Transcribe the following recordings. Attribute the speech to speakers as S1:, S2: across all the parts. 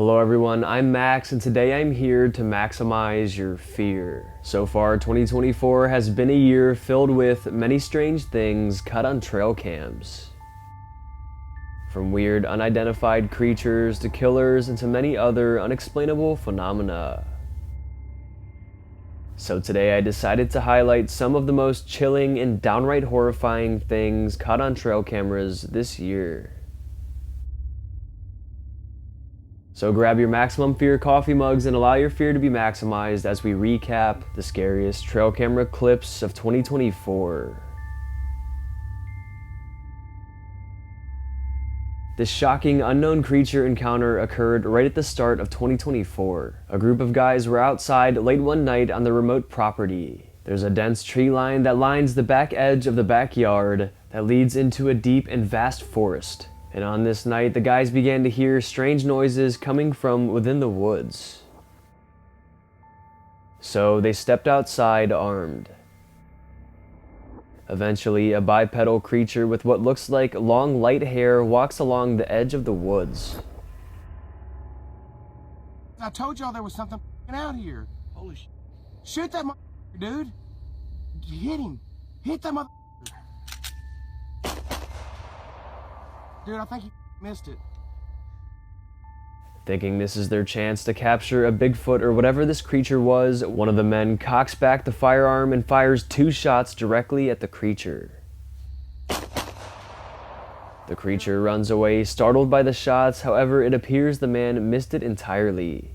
S1: Hello everyone, I'm Max and today I'm here to maximize your fear. So far, 2024 has been a year filled with many strange things caught on trail cams. From weird unidentified creatures to killers and to many other unexplainable phenomena. So today I decided to highlight some of the most chilling and downright horrifying things caught on trail cameras this year. So grab your maximum fear coffee mugs and allow your fear to be maximized as we recap the scariest trail camera clips of 2024. This shocking unknown creature encounter occurred right at the start of 2024. A group of guys were outside late one night on the remote property. There's a dense tree line that lines the back edge of the backyard that leads into a deep and vast forest. And on this night, the guys began to hear strange noises coming from within the woods. So they stepped outside armed. Eventually, a bipedal creature with what looks like long light hair walks along the edge of the woods.
S2: I told y'all there was something out here. Holy shit. Shoot that dude. Hit him. Hit that mother. Dude, I think you missed it.
S1: Thinking this is their chance to capture a Bigfoot or whatever this creature was, one of the men cocks back the firearm and fires 2 shots directly at the creature. The creature runs away, startled by the shots. However, it appears the man missed it entirely,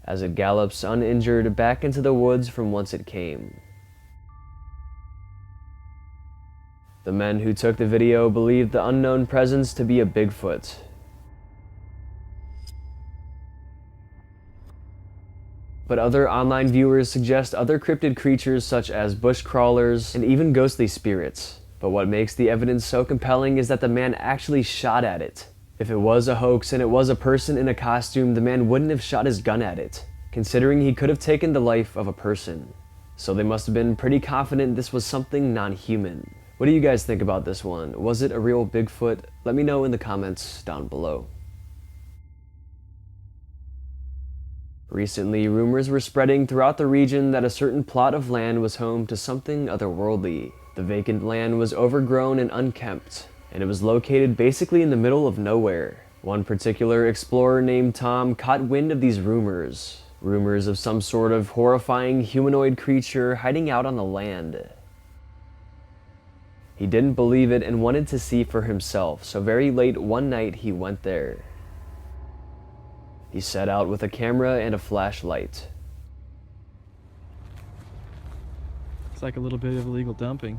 S1: as it gallops uninjured back into the woods from whence it came. The men who took the video believed the unknown presence to be a Bigfoot. But other online viewers suggest other cryptid creatures such as bush crawlers and even ghostly spirits. But what makes the evidence so compelling is that the man actually shot at it. If it was a hoax and it was a person in a costume, the man wouldn't have shot his gun at it, considering he could have taken the life of a person. So they must have been pretty confident this was something non-human. What do you guys think about this one? Was it a real Bigfoot? Let me know in the comments down below. Recently, rumors were spreading throughout the region that a certain plot of land was home to something otherworldly. The vacant land was overgrown and unkempt, and it was located basically in the middle of nowhere. One particular explorer named Tom caught wind of these rumors. Rumors of some sort of horrifying humanoid creature hiding out on the land. He didn't believe it and wanted to see for himself, so very late one night he went there. He set out with a camera and a flashlight.
S3: It's like a little bit of illegal dumping.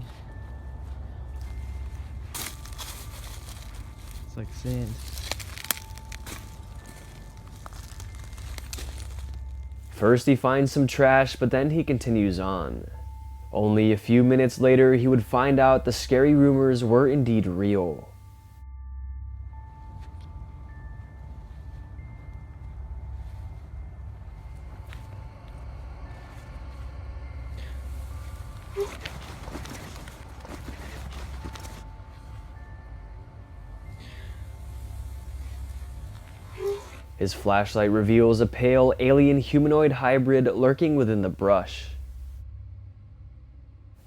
S3: It's like sand.
S1: First he finds some trash, but then he continues on. Only a few minutes later, he would find out the scary rumors were indeed real. His flashlight reveals a pale alien humanoid hybrid lurking within the brush.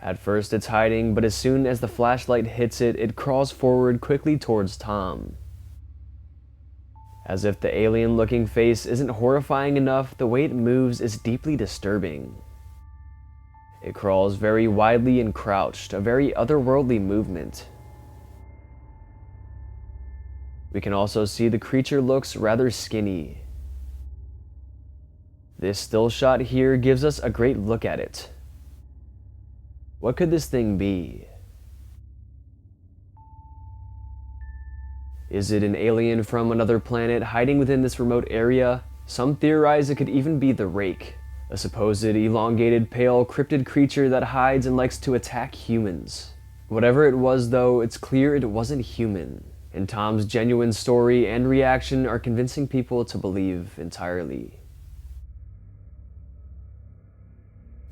S1: At first it's hiding, but as soon as the flashlight hits it, it crawls forward quickly towards Tom. As if the alien-looking face isn't horrifying enough, the way it moves is deeply disturbing. It crawls very widely and crouched, a very otherworldly movement. We can also see the creature looks rather skinny. This still shot here gives us a great look at it. What could this thing be? Is it an alien from another planet hiding within this remote area? Some theorize it could even be the Rake, a supposed elongated pale cryptid creature that hides and likes to attack humans. Whatever it was though, it's clear it wasn't human, and Tom's genuine story and reaction are convincing people to believe entirely.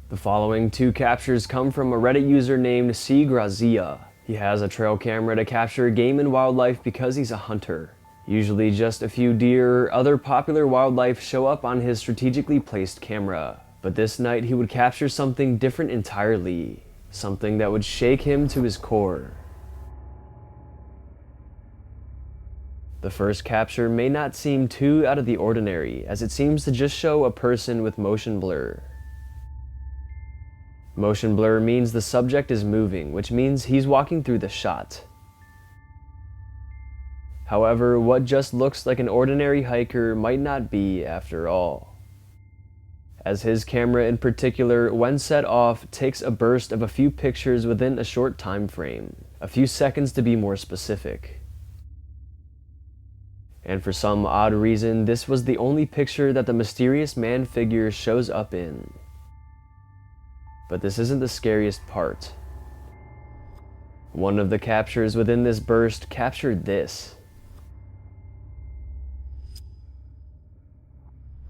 S1: The following 2 captures come from a Reddit user named C. Grazia. He has a trail camera to capture game and wildlife because he's a hunter. Usually just a few deer or other popular wildlife show up on his strategically placed camera. But this night he would capture something different entirely. Something that would shake him to his core. The first capture may not seem too out of the ordinary, as it seems to just show a person with motion blur. Motion blur means the subject is moving, which means he's walking through the shot. However, what just looks like an ordinary hiker might not be after all, as his camera in particular, when set off, takes a burst of a few pictures within a short time frame, a few seconds to be more specific. And for some odd reason, this was the only picture that the mysterious man figure shows up in. But this isn't the scariest part. One of the captures within this burst captured this.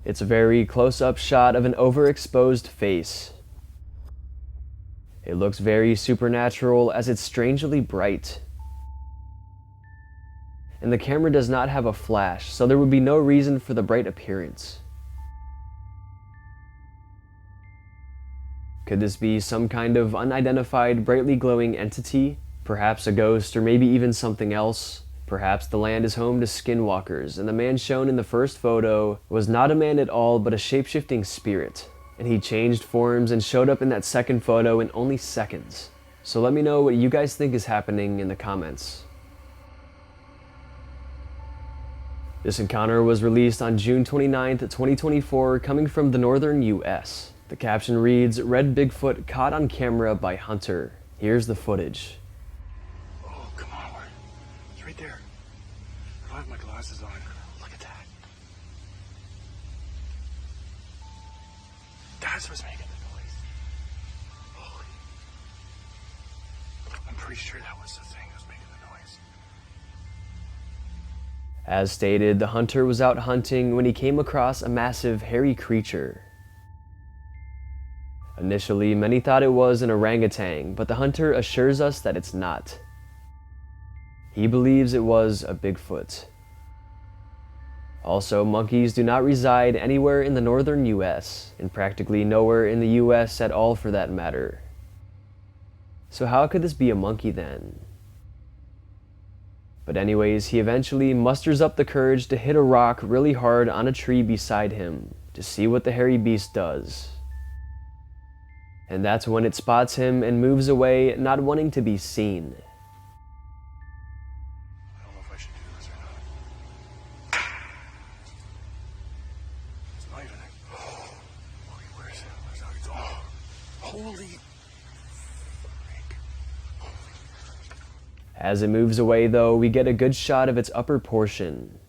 S1: It's a very close-up shot of an overexposed face. It looks very supernatural as it's strangely bright. And the camera does not have a flash, so there would be no reason for the bright appearance. Could this be some kind of unidentified, brightly glowing entity? Perhaps a ghost, or maybe even something else? Perhaps the land is home to skinwalkers, and the man shown in the first photo was not a man at all, but a shape-shifting spirit. And he changed forms and showed up in that second photo in only seconds. So let me know what you guys think is happening in the comments. This encounter was released on June 29th, 2024, coming from the northern US. The caption reads, "Red Bigfoot caught on camera by hunter." Here's the footage.
S2: Oh, come on. It's right there. I don't have my glasses on. Look at that. That's what's making the noise. Holy. I'm pretty sure that was the thing that was making the noise.
S1: As stated, the hunter was out hunting when he came across a massive, hairy creature. Initially, many thought it was an orangutan, but the hunter assures us that it's not. He believes it was a Bigfoot. Also, monkeys do not reside anywhere in the northern US, and practically nowhere in the US at all for that matter. So how could this be a monkey then? But anyways, he eventually musters up the courage to hit a rock really hard on a tree beside him to see what the hairy beast does. And that's when it spots him and moves away, not wanting to be seen.
S2: I don't know if I should do this or not. It's not even. Where is it? Where's it? Oh, holy. Rake.
S1: As it moves away though, we get a good shot of its upper portion.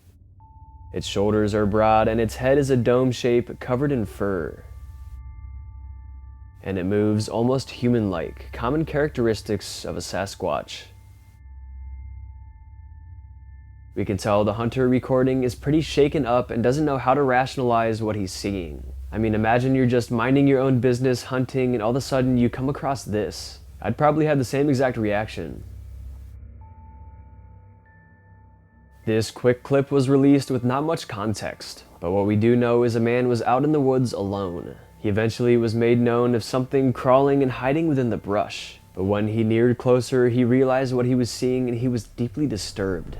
S1: Its shoulders are broad and its head is a dome shape covered in fur. And it moves almost human-like, common characteristics of a Sasquatch. We can tell the hunter recording is pretty shaken up and doesn't know how to rationalize what he's seeing. I mean, imagine you're just minding your own business, hunting, and all of a sudden you come across this. I'd probably have the same exact reaction. This quick clip was released with not much context, but what we do know is a man was out in the woods alone. He eventually was made known of something crawling and hiding within the brush, but when he neared closer, he realized what he was seeing and he was deeply disturbed.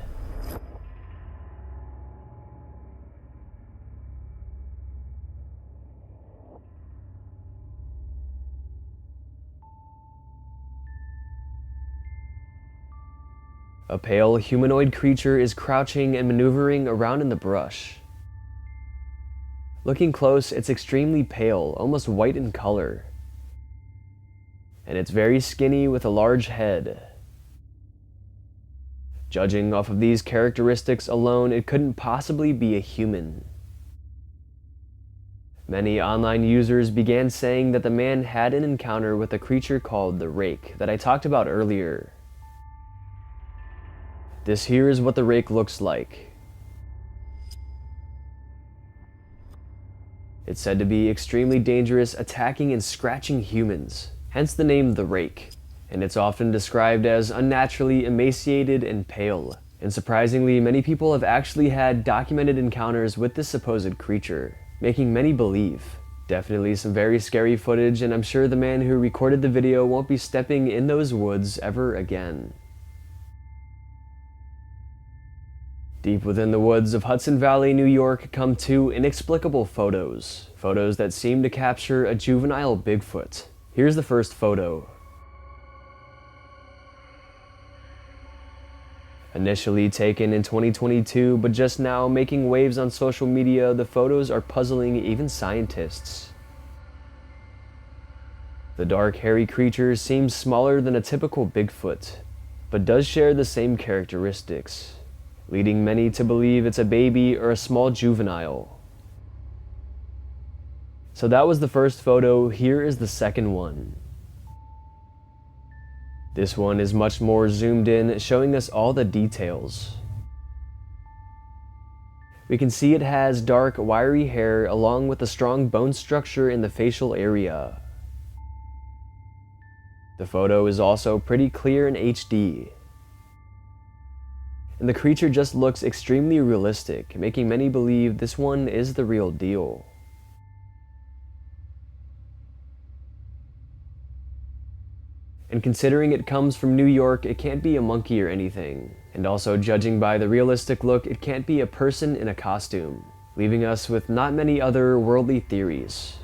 S1: A pale humanoid creature is crouching and maneuvering around in the brush. Looking close, it's extremely pale, almost white in color. And it's very skinny with a large head. Judging off of these characteristics alone, it couldn't possibly be a human. Many online users began saying that the man had an encounter with a creature called the Rake that I talked about earlier. This here is what the Rake looks like. It's said to be extremely dangerous, attacking and scratching humans, hence the name the Rake, and it's often described as unnaturally emaciated and pale. And surprisingly, many people have actually had documented encounters with this supposed creature, making many believe. Definitely some very scary footage, and I'm sure the man who recorded the video won't be stepping in those woods ever again. Deep within the woods of Hudson Valley, New York, come two inexplicable photos. Photos that seem to capture a juvenile Bigfoot. Here's the first photo. Initially taken in 2022, but just now making waves on social media, the photos are puzzling even scientists. The dark, hairy creature seems smaller than a typical Bigfoot, but does share the same characteristics, leading many to believe it's a baby or a small juvenile. So that was the first photo. Here is the second one. This one is much more zoomed in, showing us all the details. We can see it has dark, wiry hair along with a strong bone structure in the facial area. The photo is also pretty clear in HD. And the creature just looks extremely realistic, making many believe this one is the real deal. And considering it comes from New York, it can't be a monkey or anything. And also, judging by the realistic look, it can't be a person in a costume, leaving us with not many other worldly theories.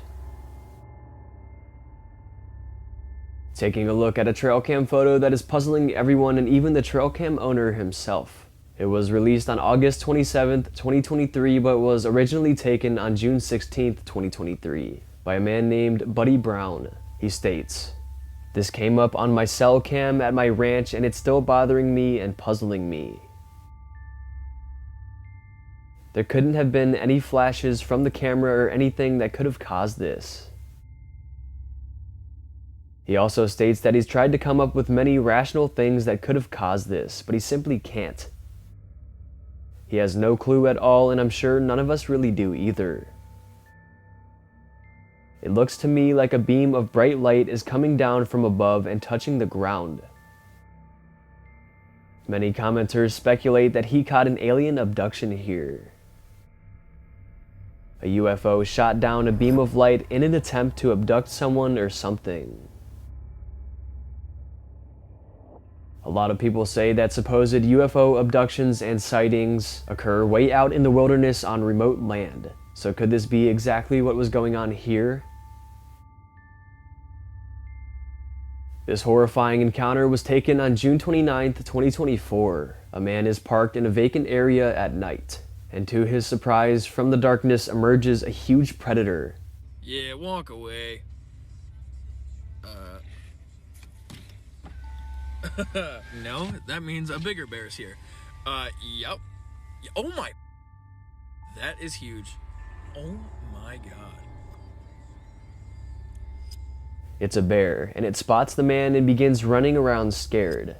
S1: Taking a look at a trail cam photo that is puzzling everyone and even the trail cam owner himself. It was released on August 27th, 2023, but was originally taken on June 16th, 2023, by a man named Buddy Brown. He states, "This came up on my cell cam at my ranch and it's still bothering me and puzzling me. There couldn't have been any flashes from the camera or anything that could have caused this." He also states that he's tried to come up with many rational things that could have caused this, but he simply can't. He has no clue at all, and I'm sure none of us really do either. It looks to me like a beam of bright light is coming down from above and touching the ground. Many commenters speculate that he caught an alien abduction here. A UFO shot down a beam of light in an attempt to abduct someone or something. A lot of people say that supposed UFO abductions and sightings occur way out in the wilderness on remote land. So could this be exactly what was going on here? This horrifying encounter was taken on June 29th, 2024. A man is parked in a vacant area at night, and to his surprise, from the darkness emerges a huge predator.
S4: Yeah, walk away. No, that means a bigger bear's here. Yup. Oh my. That is huge. Oh my god.
S1: It's a bear, and it spots the man and begins running around scared.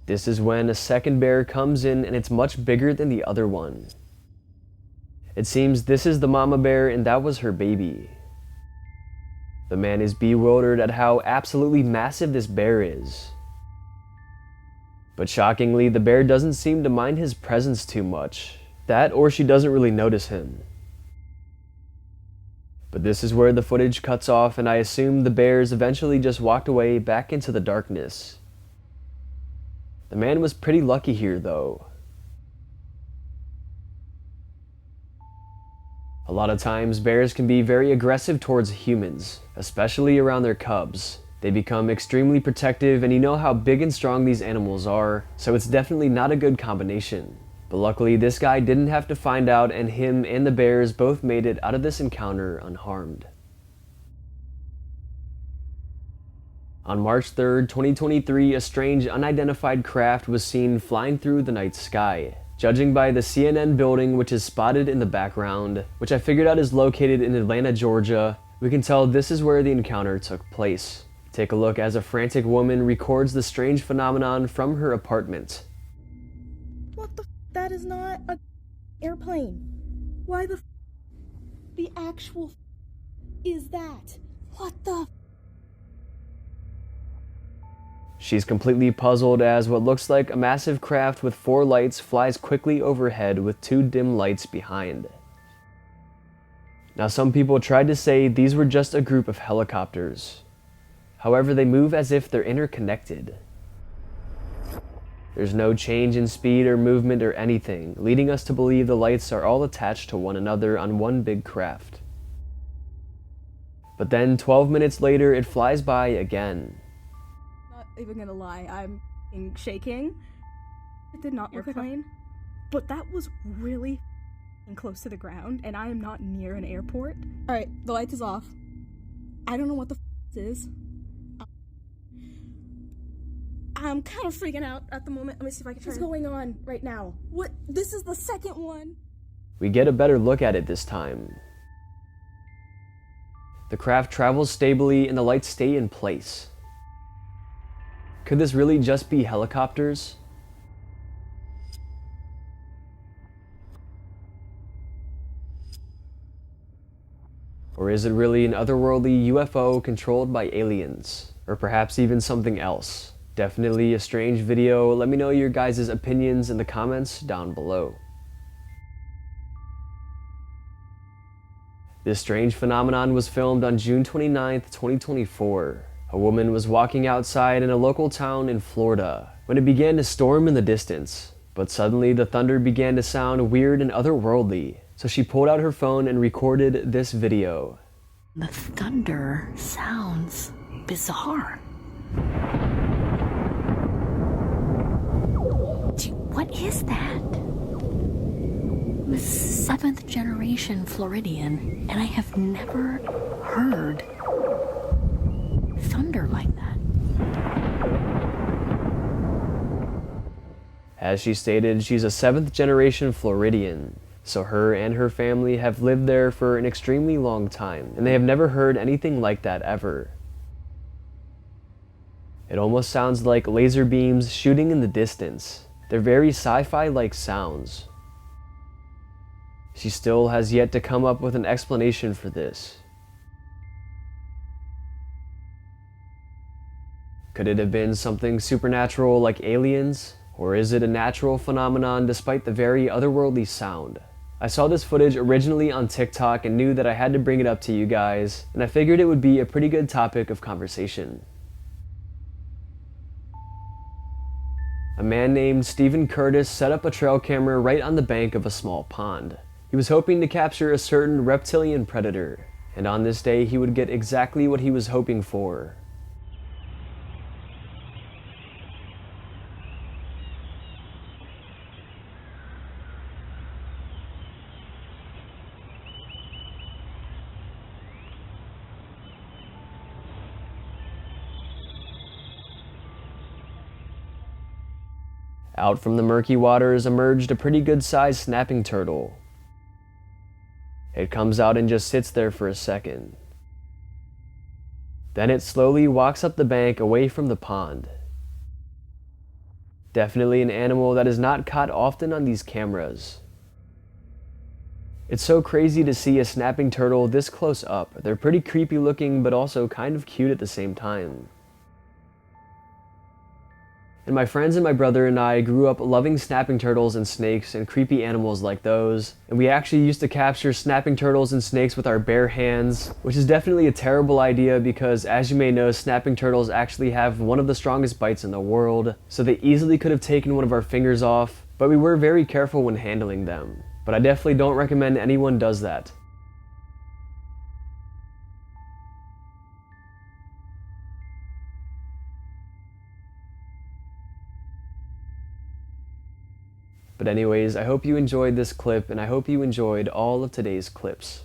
S1: This is when a second bear comes in, and it's much bigger than the other one. It seems this is the mama bear and that was her baby. The man is bewildered at how absolutely massive this bear is. But shockingly, the bear doesn't seem to mind his presence too much. That or she doesn't really notice him. But this is where the footage cuts off, and I assume the bears eventually just walked away back into the darkness. The man was pretty lucky here though. A lot of times, bears can be very aggressive towards humans, especially around their cubs. They become extremely protective, and you know how big and strong these animals are, so it's definitely not a good combination. But luckily, this guy didn't have to find out, and him and the bears both made it out of this encounter unharmed. On March 3rd, 2023, a strange unidentified craft was seen flying through the night sky. Judging by the CNN building, which is spotted in the background, which I figured out is located in Atlanta, Georgia, we can tell this is where the encounter took place. Take a look as a frantic woman records the strange phenomenon from her apartment.
S5: What the f? That is not a airplane. Why the f? The actual f is that? What the f?
S1: She's completely puzzled as what looks like a massive craft with 4 lights flies quickly overhead with 2 dim lights behind. Now, some people tried to say these were just a group of helicopters. However, they move as if they're interconnected. There's no change in speed or movement or anything, leading us to believe the lights are all attached to one another on one big craft. But then 12 minutes later, it flies by again.
S5: Not even gonna lie, I'm shaking. It did not look like a plane, but that was really close to the ground, and I am not near an airport. Alright, the light is off. I don't know what the this is. I'm kind of freaking out at the moment. Let me see if I can turn. What's going on right now? What? This is the second one.
S1: We get a better look at it this time. The craft travels stably and the lights stay in place. Could this really just be helicopters? Or is it really an otherworldly UFO controlled by aliens? Or perhaps even something else? Definitely a strange video. Let me know your guys' opinions in the comments down below. This strange phenomenon was filmed on June 29th, 2024. A woman was walking outside in a local town in Florida when it began to storm in the distance. But suddenly the thunder began to sound weird and otherworldly, so she pulled out her phone and recorded this video.
S6: The thunder sounds bizarre. What is that? I'm a 7th generation Floridian, and I have never heard thunder like that.
S1: As she stated, she's a 7th generation Floridian, so her and her family have lived there for an extremely long time, and they have never heard anything like that ever. It almost sounds like laser beams shooting in the distance. They're very sci-fi-like sounds. She still has yet to come up with an explanation for this. Could it have been something supernatural like aliens? Or is it a natural phenomenon despite the very otherworldly sound? I saw this footage originally on TikTok and knew that I had to bring it up to you guys, and I figured it would be a pretty good topic of conversation. A man named Stephen Curtis set up a trail camera right on the bank of a small pond. He was hoping to capture a certain reptilian predator, and on this day he would get exactly what he was hoping for. Out from the murky waters emerged a pretty good-sized snapping turtle. It comes out and just sits there for a second. Then it slowly walks up the bank away from the pond. Definitely an animal that is not caught often on these cameras. It's so crazy to see a snapping turtle this close up. They're pretty creepy looking, but also kind of cute at the same time. And my friends and my brother and I grew up loving snapping turtles and snakes and creepy animals like those. And we actually used to capture snapping turtles and snakes with our bare hands, which is definitely a terrible idea because, as you may know, snapping turtles actually have one of the strongest bites in the world. So they easily could have taken one of our fingers off, but we were very careful when handling them. But I definitely don't recommend anyone does that. But anyways, I hope you enjoyed this clip, and I hope you enjoyed all of today's clips.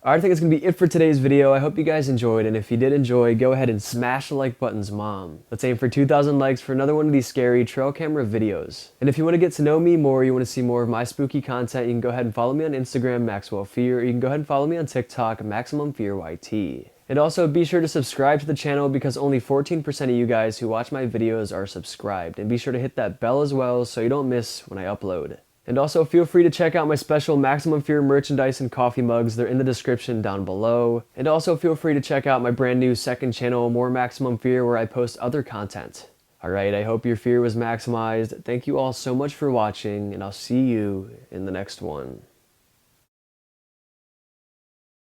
S1: Alright, I think that's going to be it for today's video. I hope you guys enjoyed, and if you did enjoy, go ahead and smash the like buttons, mom. Let's aim for 2,000 likes for another one of these scary trail camera videos. And if you want to get to know me more, you want to see more of my spooky content, you can go ahead and follow me on Instagram, Maxwell Fear, or you can go ahead and follow me on TikTok, Maximum Fear YT. And also be sure to subscribe to the channel because only 14% of you guys who watch my videos are subscribed. And be sure to hit that bell as well so you don't miss when I upload. And also feel free to check out my special Maximum Fear merchandise and coffee mugs. They're in the description down below. And also feel free to check out my brand new second channel, More Maximum Fear, where I post other content. Alright, I hope your fear was maximized. Thank you all so much for watching, and I'll see you in the next one.